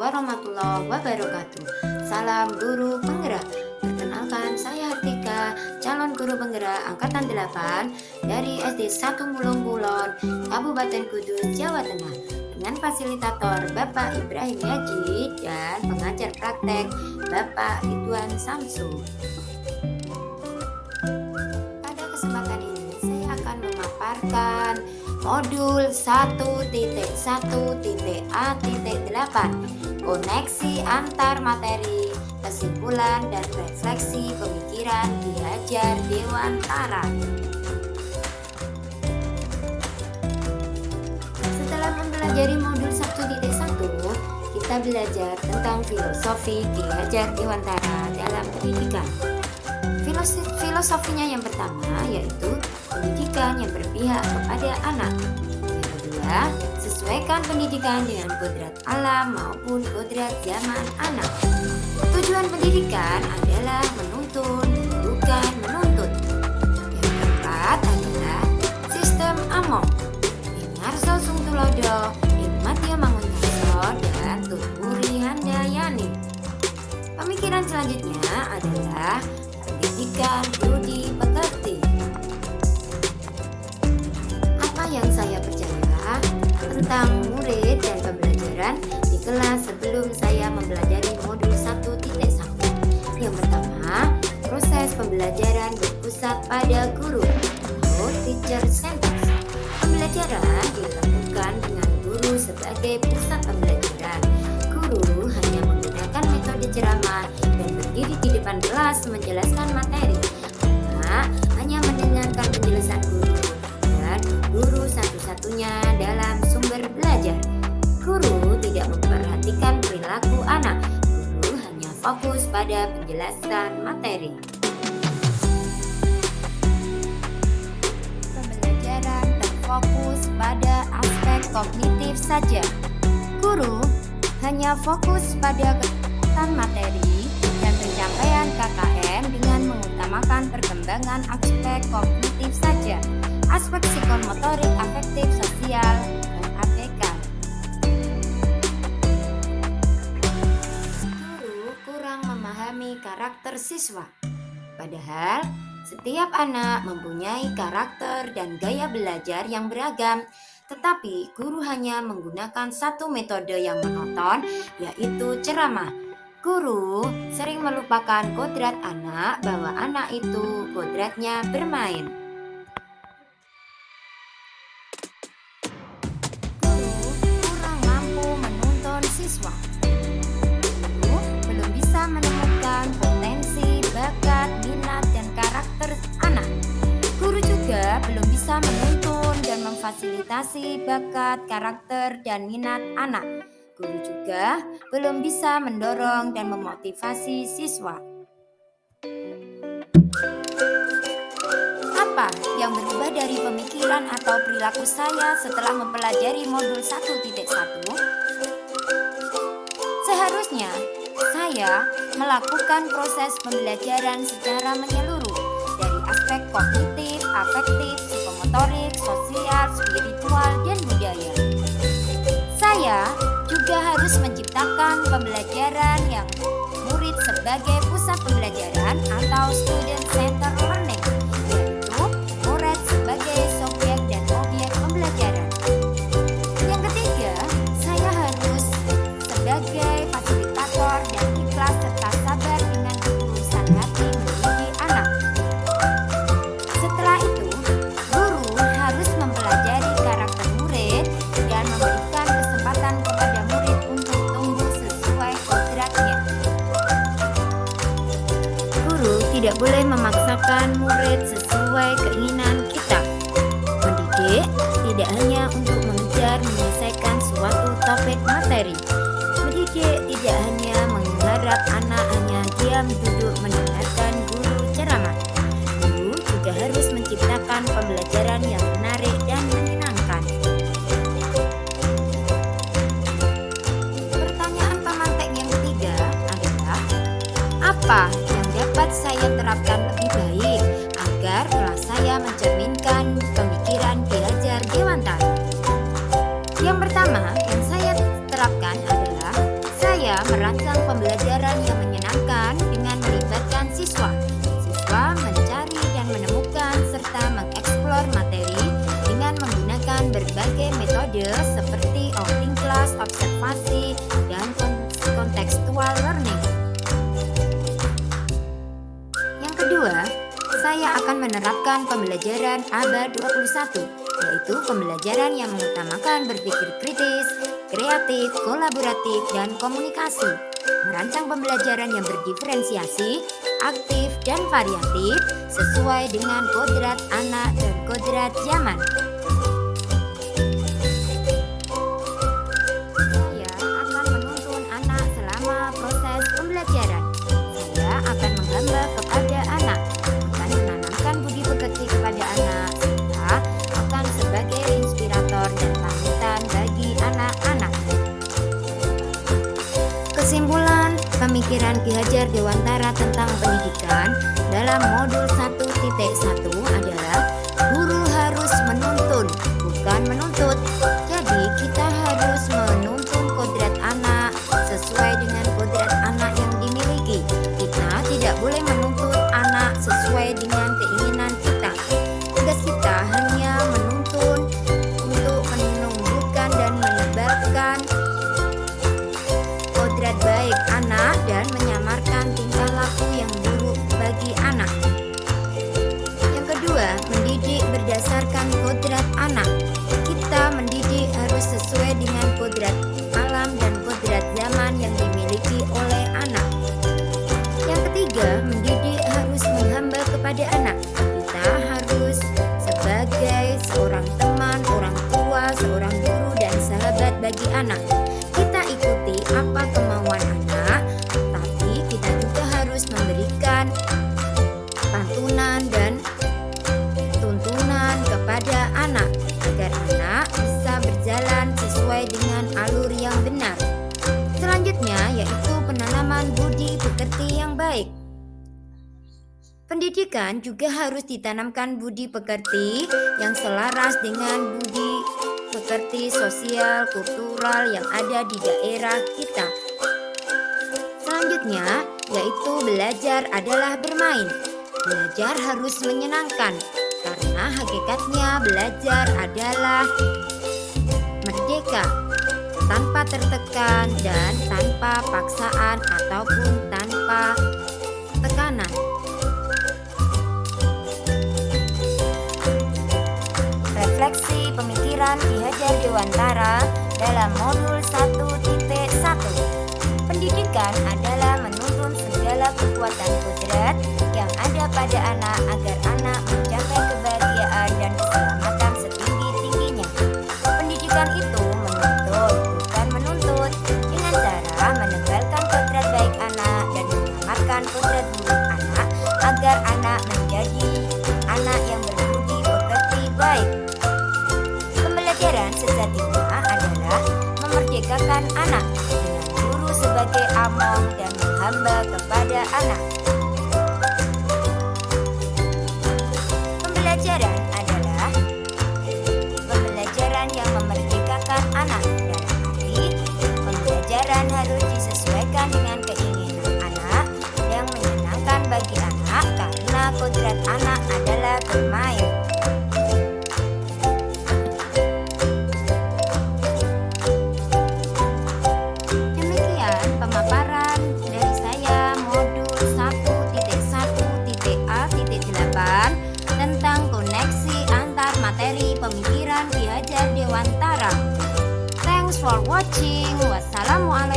warahmatullahi wabarakatuh. Salam guru penggerak. Perkenalkan, saya Hartika, calon guru penggerak angkatan 8 dari SD 1 Mulung Kulon, Kabupaten Kudus, Jawa Tengah, dengan fasilitator Bapak Ibrahim Yaji dan pengajar praktek Bapak Ridwan Samsu. Pada kesempatan ini saya akan memaparkan modul 1.1.A.8, koneksi antar materi, kesimpulan dan refleksi pemikiran Ki-Hajar Dewantara. Setelah mempelajari modul 1.1, kita belajar tentang filosofi Ki-Hajar Dewantara dalam pendidikan. Filosofinya yang pertama yaitu pendidikan yang berpihak kepada anak. Yang kedua, sesuaikan pendidikan dengan kodrat alam maupun kodrat zaman anak. Tujuan pendidikan adalah menuntun, bukan menuntut. Yang keempat adalah sistem among. Ingarso sung tulodo, ikmatya mangunyaso, dan tuturi handayani. Pemikiran selanjutnya adalah pendidikan budi pekerti. Apa yang saya percaya tentang murid dan pembelajaran di kelas sebelum saya mempelajari modul 1.1. Yang pertama, proses pembelajaran berpusat pada guru atau teacher centered. Pembelajaran dilakukan dengan guru sebagai pusat pembelajaran. Guru hanya menggunakan metode ceramah dan berdiri di depan kelas menjelaskan materi. Anak hanya mendengarkan penjelasan guru dan guru satu-satunya dalam sumber belajar. Guru tidak memperhatikan perilaku anak. Guru hanya fokus pada penjelasan materi. Pembelajaran terfokus pada aspek kognitif saja. Guru hanya fokus pada kegiatan materi dan pencapaian KKM dengan mengutamakan perkembangan aspek kognitif saja. Aspek psikomotorik, afektif, sosial, dan ABK. Guru kurang memahami karakter siswa. Padahal setiap anak mempunyai karakter dan gaya belajar yang beragam. Tetapi guru hanya menggunakan satu metode yang monoton, yaitu ceramah. Guru sering melupakan kodrat anak bahwa anak itu kodratnya bermain. Guru kurang mampu menuntun siswa. Guru belum bisa menemukan potensi, bakat, minat, dan karakter anak. Guru juga belum bisa menuntun dan memfasilitasi bakat, karakter, dan minat anak. Guru juga belum bisa mendorong dan memotivasi siswa. Apa yang berubah dari pemikiran atau perilaku saya setelah mempelajari modul 1.1? Seharusnya saya melakukan proses pembelajaran secara menyeluruh dari aspek kognitif, afektif, psikomotorik, sosial, spiritual, dan budaya. Saya juga harus menciptakan pembelajaran yang murid sebagai pusat pembelajaran atau student centered learning, yaitu murid sebagai subjek dan objek pembelajaran. Yang ketiga, saya harus sebagai fasilitator dan ikhlas serta sabar dengan urusan hati mendidik anak. Setelah itu, guru harus mempelajari karakter murid dan memberikan kesempatan kepada murid untuk tumbuh sesuai kodratnya. Guru tidak boleh memaksakan murid sesuai keinginan kita. Mendidik tidak hanya untuk mengejar menyelesaikan suatu topik materi. Mendidik tidak hanya mengharap anak hanya diam duduk mendengarkan guru ceramah. Guru juga harus menciptakan pembelajaran yang menarik dan menyenangkan. Pertanyaan pemantik yang ketiga adalah, apa yang dapat saya terapkan lebih baik agar kelas saya mencerminkan pemikiran Ki-Hajar Dewantara? Yang pertama yang saya terapkan adalah saya Saya merancang pembelajaran yang menyenangkan dengan melibatkan siswa. Siswa mencari dan menemukan serta mengeksplor materi dengan menggunakan berbagai metode seperti outing class, observasi, dan contextual learning. Yang kedua, saya akan menerapkan pembelajaran abad 21, yaitu pembelajaran yang mengutamakan berpikir kritis, kreatif, kolaboratif, dan komunikasi. Merancang pembelajaran yang berdiferensiasi, aktif, dan variatif sesuai dengan kodrat anak dan kodrat zaman. Saya akan menuntun anak selama proses pembelajaran. Saya akan menggambar kepada anak, akan menanamkan budi pekerti kepada anak, serta akan sebagai inspirator dan panutan bagi anak-anak. Kesimpulan pemikiran Ki Hajar Dewantara tentang pendidikan dalam modul 1.1 adalah guru harus menuntun, bukan menuntut. Jadi kita harus menuntun kodrat anak sesuai dengan kodrat anak yang dimiliki. Kita tidak boleh menuntut anak sesuai dengan keinginan kita. Tugas kita hanya menuntun untuk menumbuhkan dan menebalkan kodrat baik anak dan menyamarkan tingkah laku yang buruk bagi anak. Yang kedua, mendidik berdasarkan kodrat anak. Kita mendidik harus sesuai dengan kodrat alam dan kodrat zaman yang dimiliki oleh anak. Yang ketiga, mendidik harus menghamba kepada anak. Kita harus sebagai seorang teman, orang tua, seorang guru, dan sahabat bagi anak. Kita ikuti apa kemauan anak, tapi kita juga harus memberikan pantunan dan tuntunan kepada anak agar anak bisa berjalan sesuai dengan alur yang benar. Selanjutnya yaitu penanaman budi pekerti yang baik. Pendidikan juga harus ditanamkan budi pekerti yang selaras dengan budi pekerti sosial, kultural yang ada di daerah kita. Selanjutnya yaitu belajar adalah bermain. Belajar harus menyenangkan karena hakikatnya belajar adalah merdeka, tanpa tertekan dan tanpa paksaan ataupun tanpa tekanan. Refleksi pemikiran Ki Hajar Dewantara dalam modul 1.1. Pendidikan adalah menuntun segala kekuatan kodrat yang ada pada anak agar anak mencapai kebahagiaan dan keselamatan setinggi-tingginya. Pendidikan itu menuntun, bukan menuntut, dengan cara menebalkan kodrat baik anak dan menyamarkan kodrat buruk anak agar anak menjadi anak yang berbudi pekerti baik. Pembelajaran sejatinya adalah memerdekakan anak dengan guru sebagai among dan menghamba kepada anak. Pembelajaran adalah pembelajaran yang memerdekakan anak. Dalam arti, pembelajaran harus disesuaikan dengan keinginan anak yang menyenangkan bagi anak karena kodrat anak adalah bermain. Demikian pemaparan dari saya modul 1.1.a.8 tentang koneksi antar materi pemikiran Ki Hajar Dewantara. Thanks for watching. Wassalamualaikum.